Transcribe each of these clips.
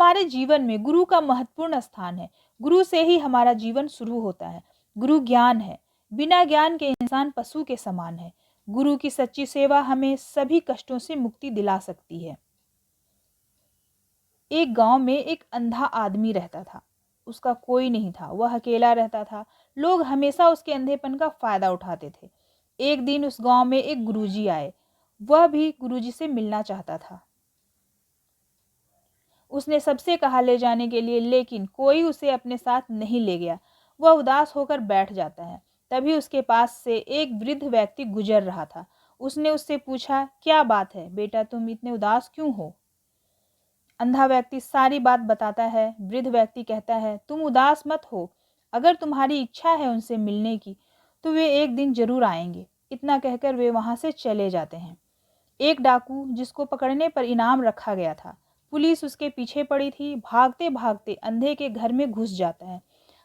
हमारे जीवन में गुरु का महत्वपूर्ण स्थान है। गुरु से ही हमारा जीवन शुरू होता है। गुरु ज्ञान है। बिना ज्ञान के इंसान पशु के समान है। गुरु की सच्ची सेवा हमें सभी कष्टों से मुक्ति दिला सकती है। एक गांव में एक अंधा आदमी रहता था। उसका कोई नहीं था, वह अकेला रहता था। लोग हमेशा उसके अंधेपन का फायदा उठाते थे। एक दिन उस गांव में एक गुरुजी आए। वह भी गुरुजी से मिलना चाहता था। उसने सबसे कहा ले जाने के लिए, लेकिन कोई उसे अपने साथ नहीं ले गया। वह उदास होकर बैठ जाता है। तभी उसके पास से एक वृद्ध व्यक्ति गुजर रहा था। उसने उससे पूछा, क्या बात है बेटा, तुम इतने उदास क्यों हो? अंधा व्यक्ति सारी बात बताता है। वृद्ध व्यक्ति कहता है, तुम उदास मत हो। अगर तुम्हारी इच्छा है उनसे मिलने की तो वे एक दिन जरूर आएंगे। इतना कहकर वे वहां से चले जाते हैं। एक डाकू जिसको पकड़ने पर इनाम रखा गया था, पुलिस उसके पीछे पड़ी थी। भागते भागते अंधे के घर में घुस जाता है।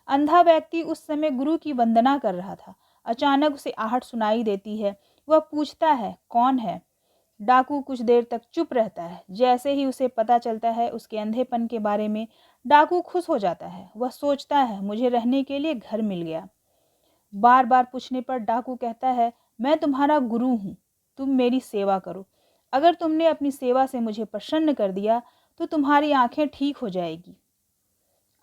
अंधा व्यक्ति उस समय गुरु की वंदना कर रहा था। अचानक उसे आहट सुनाई देती है। वह पूछता है, कौन है? डाकू कुछ देर तक चुप रहता है। जैसे ही उसे पता चलता है उसके अंधेपन के बारे में, डाकू खुश हो जाता है। वह सोचता है, मुझे रहने के लिए घर मिल गया। बार बार पूछने पर डाकू कहता है, मैं तुम्हारा गुरु हूँ, तुम मेरी सेवा करो। अगर तुमने अपनी सेवा से मुझे प्रसन्न कर दिया तो तुम्हारी आंखें ठीक हो जाएगी।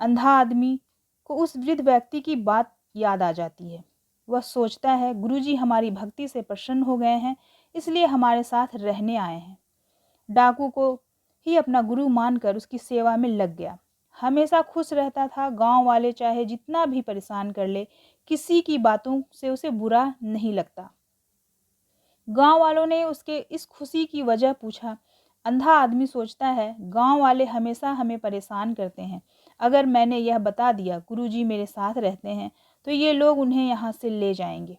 अंधा आदमी को उस वृद्ध व्यक्ति की बात याद आ जाती है। वह सोचता है, गुरुजी हमारी भक्ति से प्रसन्न हो गए हैं, इसलिए हमारे साथ रहने आए हैं। डाकू को ही अपना गुरु मानकर उसकी सेवा में लग गया। हमेशा खुश रहता था। गांव वाले चाहे जितना भी परेशान कर ले, किसी की बातों से उसे बुरा नहीं लगता। गांव वालों ने उसके इस खुशी की वजह पूछा। अंधा आदमी सोचता है, गांव वाले हमेशा हमें परेशान करते हैं। अगर मैंने यह बता दिया गुरुजी मेरे साथ रहते हैं तो ये लोग उन्हें यहाँ से ले जाएंगे।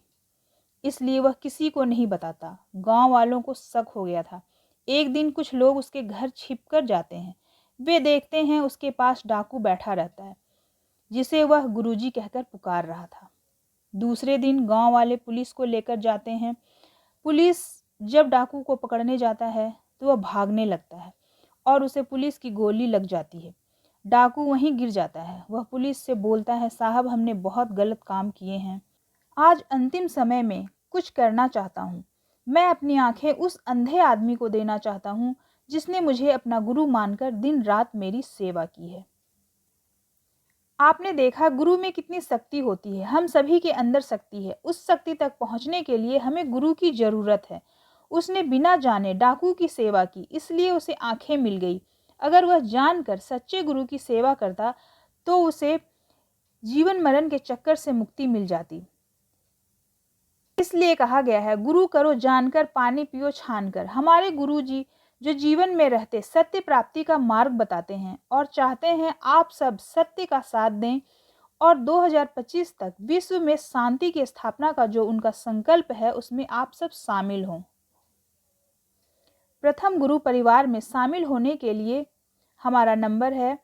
इसलिए वह किसी को नहीं बताता। गांव वालों को शक हो गया था। एक दिन कुछ लोग उसके घर छिपकर जाते हैं। वे देखते हैं उसके पास डाकू बैठा रहता है, जिसे वह गुरुजी कहकर पुकार रहा था। दूसरे दिन गांव वाले पुलिस को लेकर जाते हैं। पुलिस जब डाकू को पकड़ने जाता है तो वह भागने लगता है और उसे पुलिस की गोली लग जाती है। डाकू वहीं गिर जाता है। वह पुलिस से बोलता है, साहब हमने बहुत गलत काम किए हैं। आज अंतिम समय में कुछ करना चाहता हूँ। मैं अपनी आंखें उस अंधे आदमी को देना चाहता हूँ जिसने मुझे अपना गुरु मानकर दिन रात मेरी सेवा की है। आपने देखा गुरु में कितनी शक्ति होती है। हम सभी के अंदर शक्ति है। उस शक्ति तक पहुंचने के लिए हमें गुरु की जरूरत है। उसने बिना जाने डाकू की सेवा की, इसलिए उसे आंखें मिल गई। अगर वह जानकर सच्चे गुरु की सेवा करता तो उसे जीवन मरण के चक्कर से मुक्ति मिल जाती। इसलिए कहा गया है, गुरु करो जानकर, पानी पियो छानकर। हमारे गुरुजी जो जीवन में रहते सत्य प्राप्ति का मार्ग बताते हैं और चाहते हैं आप सब सत्य का साथ दें और 2025 तक विश्व में शांति की स्थापना का जो उनका संकल्प है उसमें आप सब शामिल हों। प्रथम गुरु परिवार में शामिल होने के लिए हमारा नंबर है